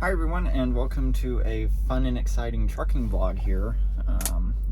Hi everyone, and welcome to a fun and exciting trucking vlog here.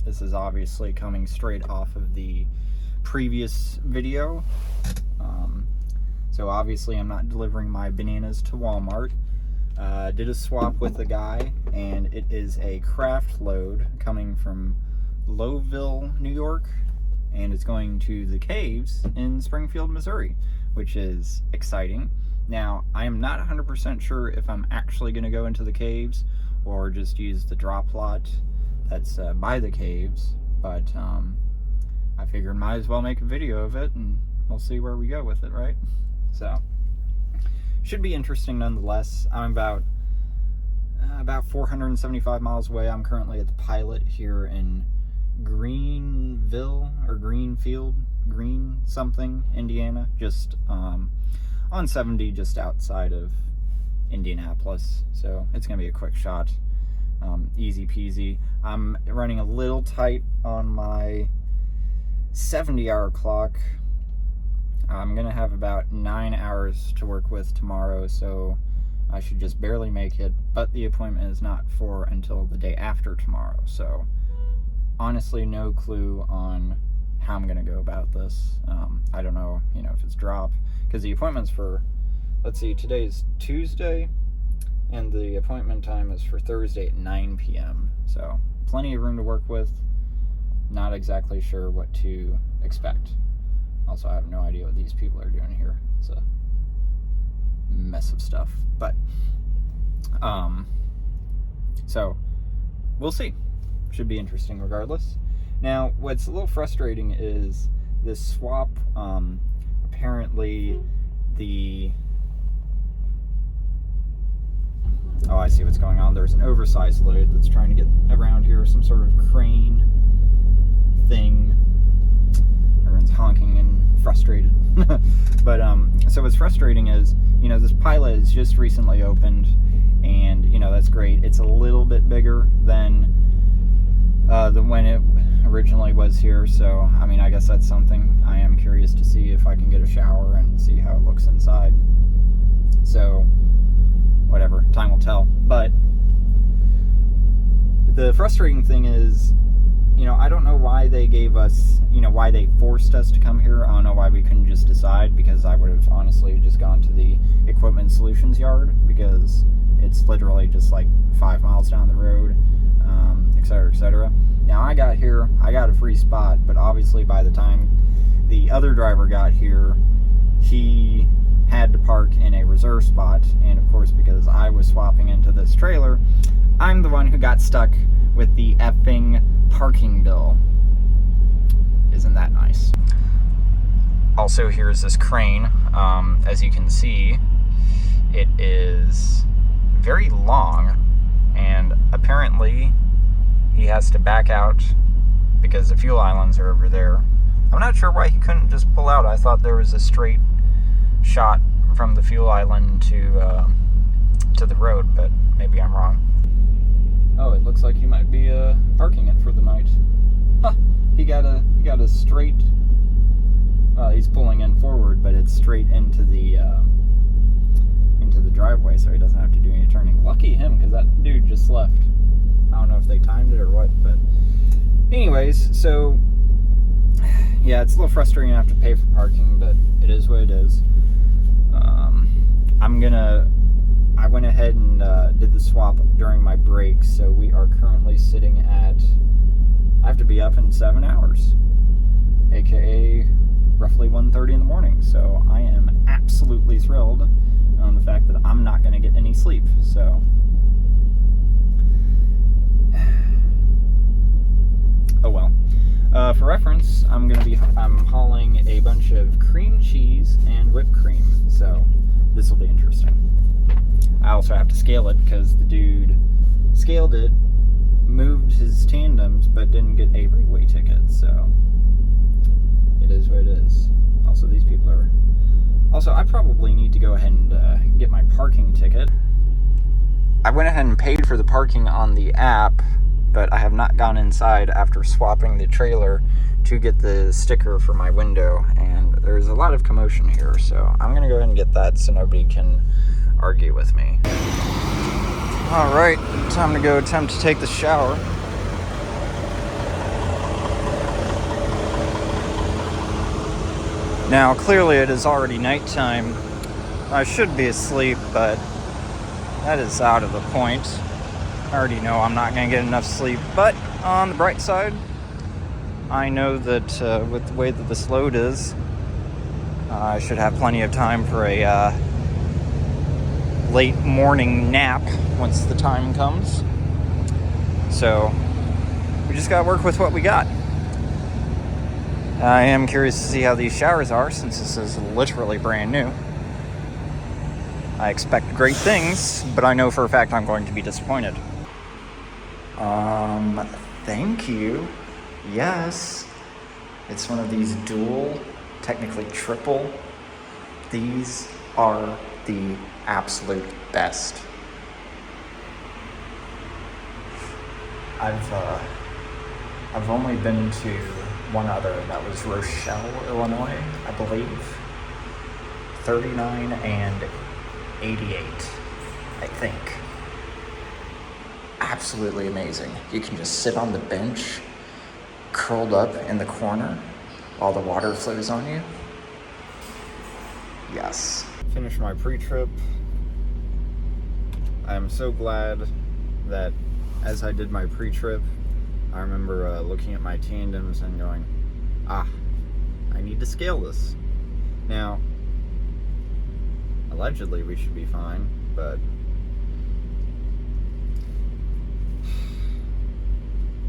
This is obviously coming straight off of the previous video. So obviously I'm not delivering my bananas to Walmart. Did a swap with a guy, and it is a craft load coming from Lowville, New York, and it's going to the caves in Springfield, Missouri, which is exciting. Now, I am not 100% sure if I'm actually going to go into the caves or just use the drop lot that's by the caves, but I figured might as well make a video of it and we'll see where we go with it, right? So, should be interesting nonetheless. I'm about 475 miles away. I'm currently at the Pilot here in Greenville, or Greenfield, Green something, Indiana, just on 70, just outside of Indianapolis. So it's gonna be a quick shot, easy peasy. I'm running a little tight on my 70-hour clock. I'm gonna have about 9 hours to work with tomorrow, so I should just barely make it, but the appointment is not for until the day after tomorrow, so honestly no clue on how I'm gonna go about this. I don't know, if it's drop, because the appointment's for, let's see, today's Tuesday, and the appointment time is for Thursday at 9 p.m. So plenty of room to work with. Not exactly sure what to expect. Also, I have no idea what these people are doing here. It's a mess of stuff, but so we'll see. Should be interesting regardless. Now, what's a little frustrating is this swap. Apparently I see what's going on. There's an oversized load that's trying to get around here, some sort of crane thing. Everyone's honking and frustrated. But so what's frustrating is, this Pilot is just recently opened, and that's great. It's a little bit bigger than when it originally was here, so I guess that's something. I am curious to see if I can get a shower and see how it looks inside. So whatever, time will tell. But the frustrating thing is, I don't know why they gave us, why they forced us to come here. I don't know why we couldn't just decide, because I would have honestly just gone to the Equipment Solutions yard, because it's literally just like 5 miles down the road, etc., etc. Now, I got here, I got a free spot, but obviously by the time the other driver got here, he had to park in a reserve spot, and of course, because I was swapping into this trailer, I'm the one who got stuck with the effing parking bill. Isn't that nice? Also, here's this crane. As you can see, it is very long, and apparently he has to back out because the fuel islands are over there. I'm not sure why he couldn't just pull out. I thought there was a straight shot from the fuel island to the road, but maybe I'm wrong. Oh, it looks like he might be parking it for the night. Huh, he got a straight, he's pulling in forward, but it's straight into the driveway, so he doesn't have to do any turning. Lucky him, because that dude just left. I don't know if they timed it or what, but anyways, so yeah, it's a little frustrating to have to pay for parking, but it is what it is. I went ahead and did the swap during my break, so we are currently sitting at, I have to be up in 7 hours, aka roughly 1:30 in the morning, so I am absolutely thrilled on the fact that I'm not going to get any sleep, so oh well. For reference, I'm hauling a bunch of cream cheese and whipped cream, so this will be interesting. I also have to scale it because the dude scaled it, moved his tandems, but didn't get a reweigh ticket, so it is what it is. Also, these people are... Also, I probably need to go ahead and get my parking ticket. I went ahead and paid for the parking on the app, but I have not gone inside after swapping the trailer to get the sticker for my window, and there's a lot of commotion here, so I'm going to go ahead and get that so nobody can argue with me. Alright, time to go attempt to take the shower. Now, clearly it is already nighttime. I should be asleep, but that is out of the point. I already know I'm not going to get enough sleep, but on the bright side, I know that with the way that this load is, I should have plenty of time for a late morning nap once the time comes. So, we just got to work with what we got. I am curious to see how these showers are, since this is literally brand new. I expect great things, but I know for a fact I'm going to be disappointed. Thank you. Yes. It's one of these dual, technically triple. These are the absolute best. I've only been to one other, and that was Rochelle, Illinois, I believe. 39 and 88, I think. Absolutely amazing. You can just sit on the bench, curled up in the corner, while the water flows on you. Yes. Finished my pre-trip. I'm so glad that as I did my pre-trip, I remember looking at my tandems and going, I need to scale this. Now, allegedly we should be fine, but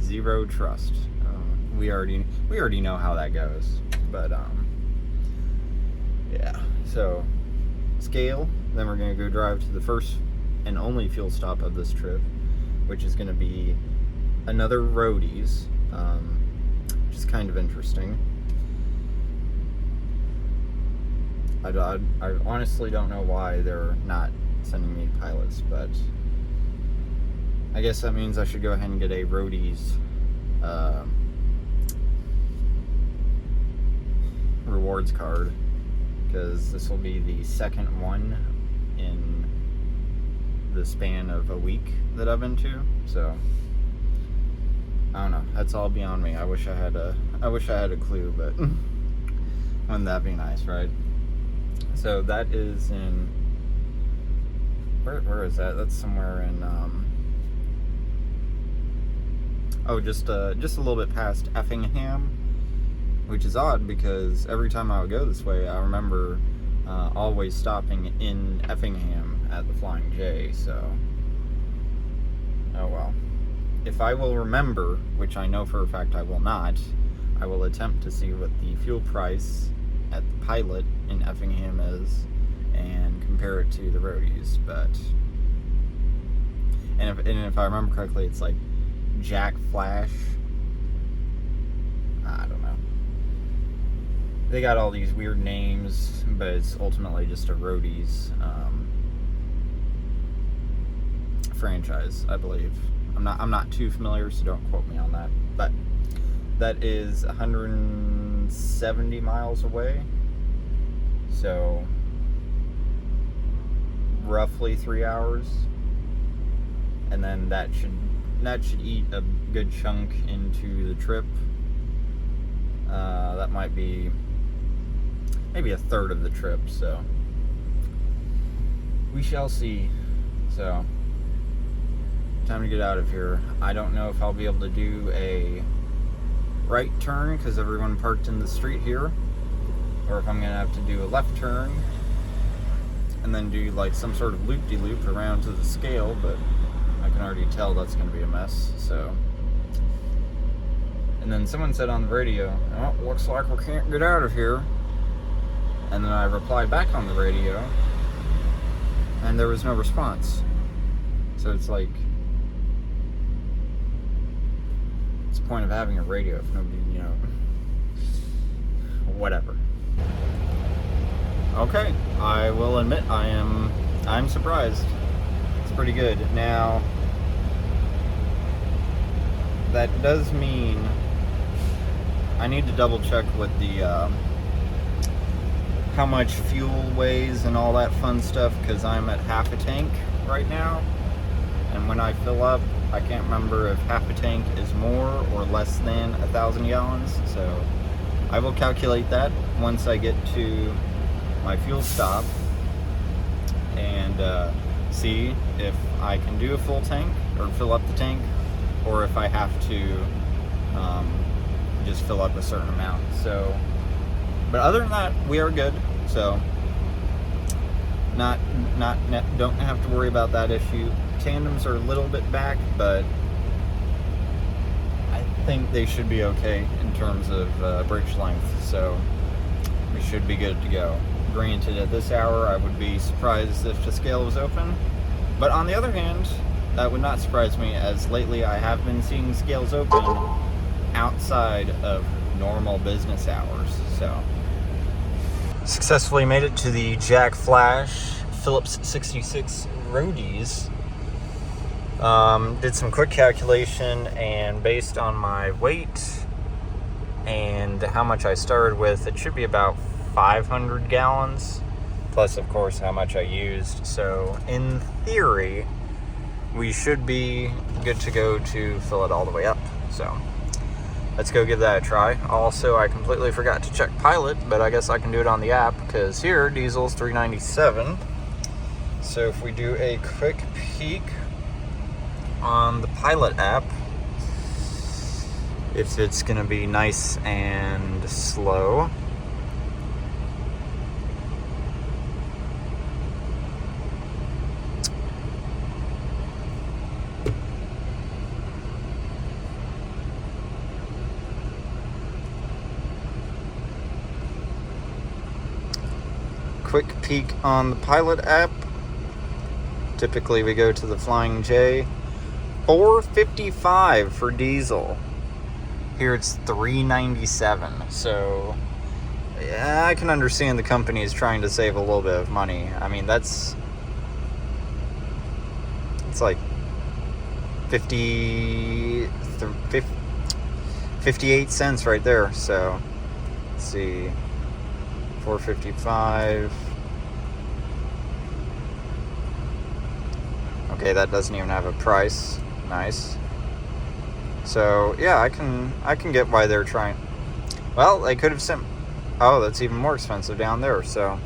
zero trust. We already know how that goes, but yeah. So scale, then we're gonna go drive to the first and only fuel stop of this trip, which is gonna be another Roadies, which is kind of interesting. I honestly don't know why they're not sending me pilots, but I guess that means I should go ahead and get a Roadies rewards card, because this will be the second one in the span of a week that I've been to. So I don't know. That's all beyond me. I wish I had a clue, but wouldn't that be nice, right? So that is in where is that? That's somewhere in just a little bit past Effingham, which is odd because every time I would go this way, I remember always stopping in Effingham at the Flying J. So, oh well. If I will remember, which I know for a fact I will not, I will attempt to see what the fuel price at the Pilot in Effingham is and compare it to the Roadies. But and if I remember correctly, it's like Jack Flash. I don't know. They got all these weird names, but it's ultimately just a Roadies franchise, I believe. I'm not too familiar, so don't quote me on that. But that is 170 miles away, so roughly 3 hours, and then that should eat a good chunk into the trip. That might be maybe a third of the trip, so we shall see. So time to get out of here. I don't know if I'll be able to do a right turn because everyone parked in the street here, or if I'm gonna have to do a left turn and then do like some sort of loop-de-loop around to the scale, but I can already tell that's gonna be a mess. So, and then someone said on the radio, "Oh, looks like we can't get out of here." And then I replied back on the radio, and there was no response. So it's like, what's the point of having a radio if nobody, whatever. Okay, I will admit I'm surprised. It's pretty good. Now, that does mean I need to double check what the how much fuel weighs and all that fun stuff, because I'm at half a tank right now. and when I fill up, I can't remember if half a tank is more or less than 1,000 gallons, so I will calculate that once I get to my fuel stop and see if I can do a full tank or fill up the tank, or if I have to just fill up a certain amount. So, but other than that, we are good. So, don't have to worry about that issue. Tandems are a little bit back, but I think they should be okay in terms of bridge length. So we should be good to go. Granted, at this hour, I would be surprised if the scale was open. But on the other hand, that would not surprise me, as lately I have been seeing scales open outside of normal business hours. So, successfully made it to the Jack Flash Phillips 66 Roadies. Did some quick calculation, and based on my weight and how much I started with, it should be about 500 gallons, plus of course how much I used. So in theory, we should be good to go to fill it all the way up. So let's go give that a try. Also, I completely forgot to check Pilot, but I guess I can do it on the app, because here diesel's $3.97. So if we do a quick peek on the Pilot app, if it's gonna be nice and slow. Quick peek on the Pilot app. Typically we go to the Flying J. $4.55 for diesel. Here it's $3.97. So yeah, I can understand the company is trying to save a little bit of money. I mean, it's like 58 cents right there. So let's see, $4.55. Okay, that doesn't even have a price. Nice. So yeah, I can get why they're trying. Well, they could have sent. Oh, that's even more expensive down there. So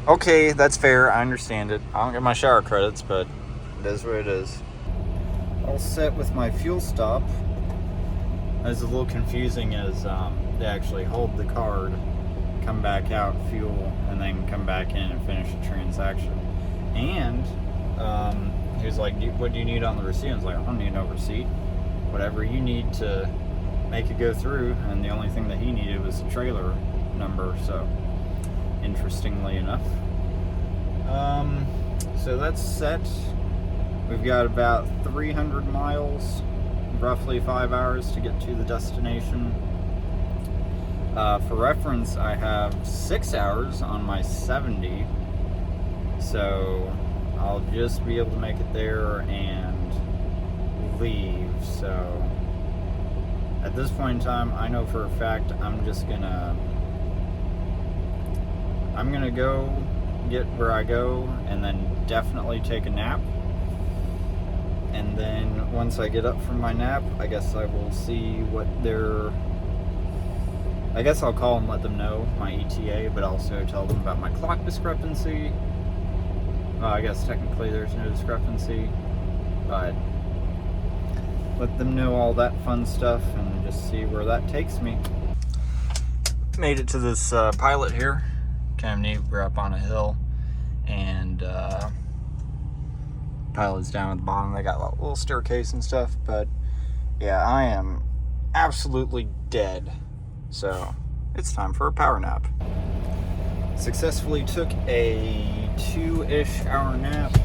okay, that's fair. I understand it. I don't get my shower credits, but it is what it is. All set with my fuel stop. It's a little confusing as they actually hold the card, come back out, fuel, and then come back in and finish the transaction. And he was like, what do you need on the receipt? I was like, I don't need no receipt. Whatever you need to make it go through. And the only thing that he needed was the trailer number. So, interestingly enough. So that's set. We've got about 300 miles, roughly 5 hours to get to the destination. For reference, I have 6 hours on my 70. So I'll just be able to make it there and leave. So at this point in time, I know for a fact I'm gonna go get where I go, and then definitely take a nap. And then once I get up from my nap, I guess I will see what I guess I'll call and let them know my ETA, but also tell them about my clock discrepancy. I guess technically there's no discrepancy, but let them know all that fun stuff and just see where that takes me. Made it to this Pilot here. Kind of neat. We're up on a hill, and Pilot's down at the bottom. They got a little staircase and stuff, but yeah, I am absolutely dead. So it's time for a power nap. Successfully took a 2-ish hour nap.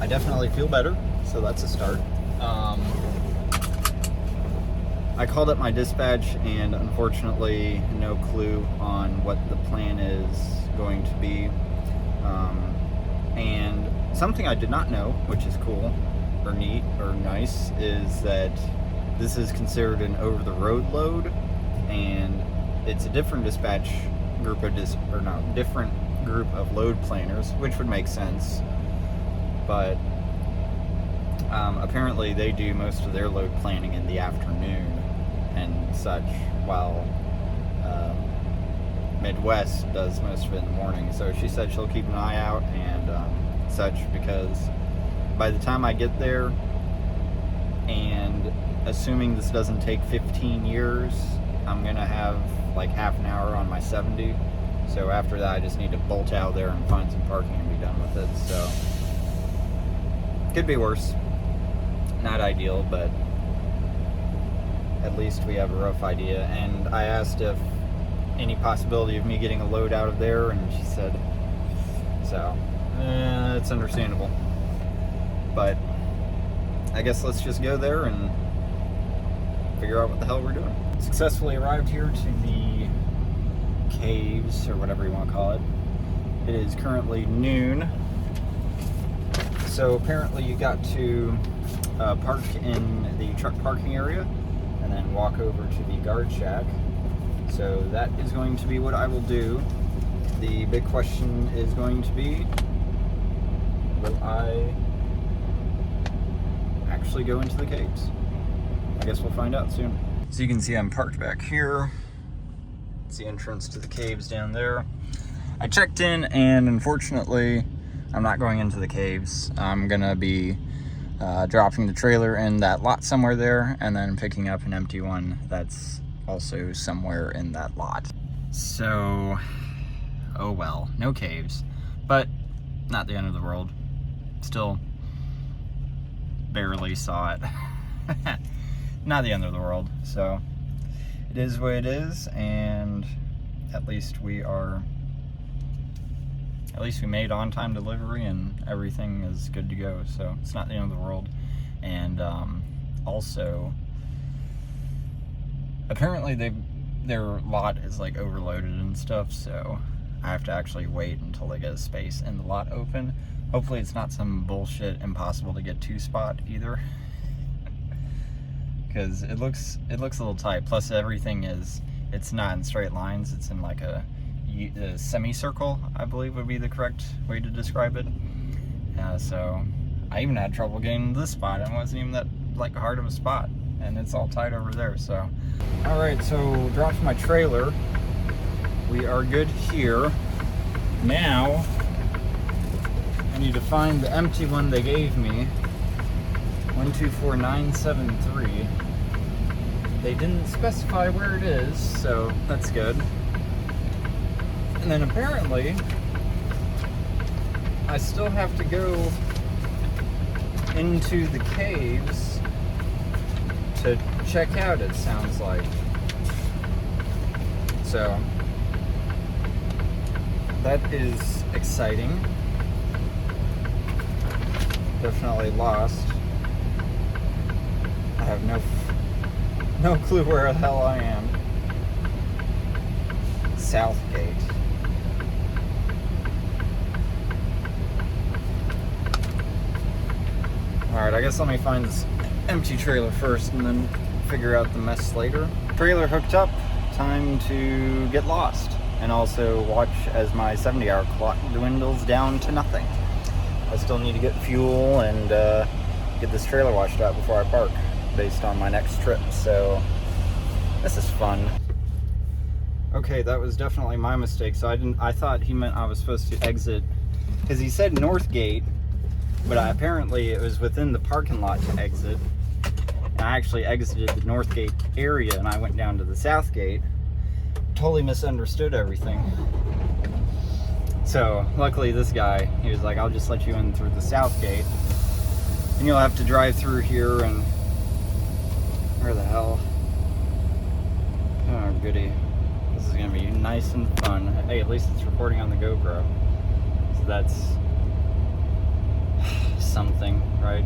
I definitely feel better, so that's a start. I called up my dispatch, and unfortunately no clue on what the plan is going to be. And something I did not know, which is cool or neat or nice, is that this is considered an over-the-road load, and it's a different dispatch group of different group of load planners, which would make sense. but apparently they do most of their load planning in the afternoon and such, while Midwest does most of it in the morning. So she said she'll keep an eye out and such, because by the time I get there, and assuming this doesn't take 15 years, I'm gonna have like half an hour on my 70. So after that, I just need to bolt out there and find some parking and be done with it. So could be worse. Not ideal, but at least we have a rough idea. And I asked if any possibility of me getting a load out of there, and she said so. It's understandable, but I guess let's just go there and figure out what the hell we're doing. Successfully arrived here to the caves, or whatever you want to call it. It is currently noon, so apparently you got to park in the truck parking area and then walk over to the guard shack. So that is going to be what I will do. The big question is going to be, will I actually go into the caves? I guess we'll find out soon. So you can see I'm parked back here. It's the entrance to the caves down there. I checked in, and unfortunately I'm not going into the caves. I'm gonna be dropping the trailer in that lot somewhere there, and then picking up an empty one that's also somewhere in that lot. So, oh well, no caves, but not the end of the world. Still barely saw it. Not the end of the world. So it is what it is, and at least we made on-time delivery and everything is good to go. So it's not the end of the world. And also, apparently their lot is like overloaded and stuff, so I have to actually wait until they get a space in the lot open. Hopefully it's not some bullshit impossible to get to spot either, because it looks a little tight. Plus everything it's not in straight lines, it's in like a semicircle, I believe would be the correct way to describe it. So I even had trouble getting to this spot, and it wasn't even that like hard of a spot, and it's all tight over there. So all right, so dropped my trailer. We are good here. Now I need to find the empty one they gave me. 124973. They didn't specify where it is, so that's good. And then apparently I still have to go into the caves to check out, it sounds like. So that is exciting. Definitely lost. I have no clue where the hell I am. Southgate. Alright, I guess let me find this empty trailer first and then figure out the mess later. Trailer hooked up, time to get lost. And also watch as my 70-hour clock dwindles down to nothing. I still need to get fuel and get this trailer washed out before I park, based on my next trip. So this is fun. Okay, that was definitely my mistake. So I thought he meant I was supposed to exit, because he said North Gate, but apparently it was within the parking lot to exit. And I actually exited the North Gate area and I went down to the South Gate. Totally misunderstood everything. So luckily this guy, he was like, I'll just let you in through the South Gate, and you'll have to drive through here. And where the hell? Oh goody, this is gonna be nice and fun. Hey, at least it's recording on the GoPro, so that's something, right?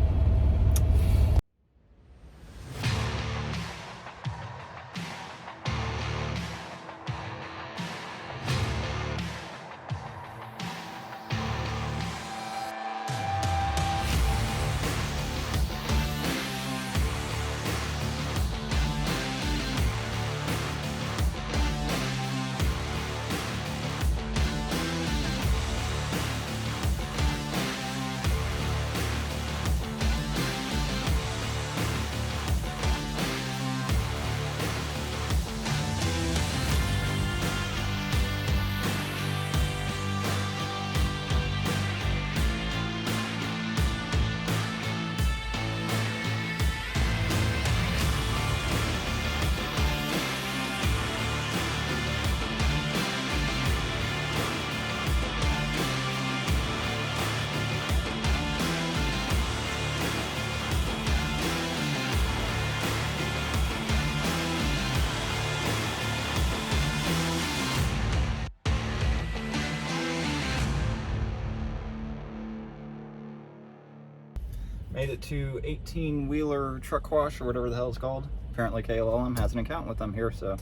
Made it to 18-wheeler truck wash, or whatever the hell it's called. Apparently KLLM has an account with them here, so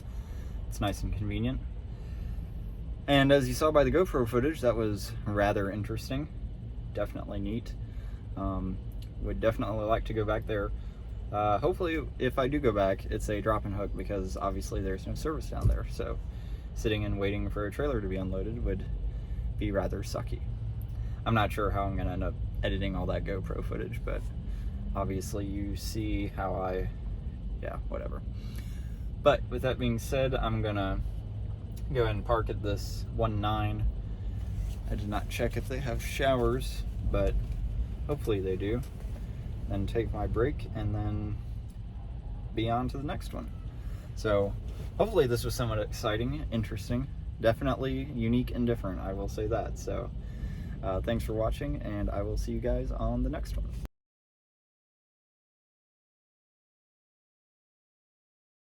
it's nice and convenient. And as you saw by the GoPro footage, that was rather interesting. Definitely neat. Would definitely like to go back there. Hopefully, if I do go back, it's a drop and hook, because obviously there's no service down there. So sitting and waiting for a trailer to be unloaded would be rather sucky. I'm not sure how I'm going to end up editing all that GoPro footage, but obviously you see how yeah, whatever. But with that being said, I'm going to go ahead and park at this 1.9. I did not check if they have showers, but hopefully they do. Then take my break and then be on to the next one. So hopefully this was somewhat exciting, interesting, definitely unique and different, I will say that. So thanks for watching, and I will see you guys on the next one.